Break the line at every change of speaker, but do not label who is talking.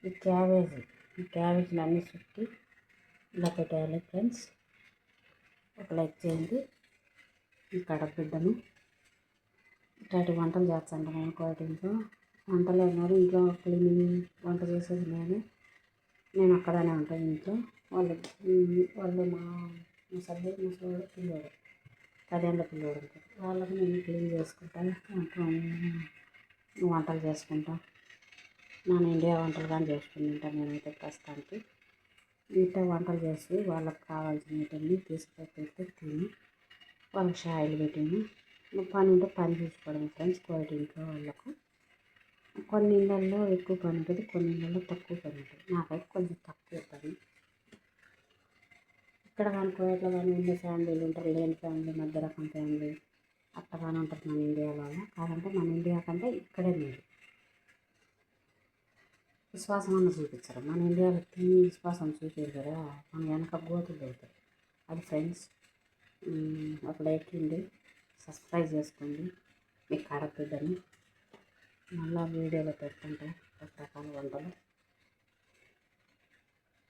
ఈ క్యాబేజీని అన్నీ చుట్టి ఇలా పెట్టేయాలి ఫ్రెండ్స్. ఒక లైక్ చేయండి. ఈ కడపబిడ్డను ఇట్లాంటి వంటలు చేస్తాను నేను కోటింట్లో. వంటలు అయినారు ఇంట్లో క్లీనింగ్ వంట చేసేది నేను అక్కడనే ఉంటాను ఇంట్లో. వాళ్ళు మా ముసలి పిల్లోడు 10 ఏళ్ళ పిల్లోడు ఉంటాడు. వాళ్ళకి నేను క్లీన్ చేసుకుంటాను, వంటలు చేసుకుంటాను. నేను ఇండియా వంటలు కానీ చేసుకుని తింటాను నేనైతే ప్రస్తుతానికి. ఇంట్లో వంటలు చేసి వాళ్ళకి కావాల్సినవన్నీ తీసుకెళ్ళి తిని వాళ్ళకి షాయిలు పెట్టింది. పని ఉంటే పని చూసుకోవడం ఫ్రెండ్స్. ఇంట్లో వాళ్ళకు కొన్ని ఇళ్ళల్లో ఎక్కువ పని ఉంటుంది, కొన్ని ఇళ్ళల్లో తక్కువ పని ఉంటుంది. నాకైతే కొంచెం తక్కువ పని. ఇక్కడ కానీ కోయట్లో కానీ ఉండే ఫ్యామిలీలు ఉంటారు, లేని ఫ్యామిలీ, మధ్య రకం ఫ్యామిలీ అట్లా కానీ ఉంటుంది మన ఇండియాలో. కాదంటే మన ఇండియా కంటే ఇక్కడే మీరు విశ్వాసం అన్న చూపించరు. మన ఇండియాలో తిని విశ్వాసం చూపించారు కదా, మన వెనక గోతులు అవుతాయి. అది ఫ్రెండ్స్. ఒక లైక్ చేయండి, సబ్స్క్రైబ్ చేసుకోండి. మీ కడపబిడ్డని మళ్ళీ వీడియోలో పెట్టుకుంటే రకరకాల వంటలు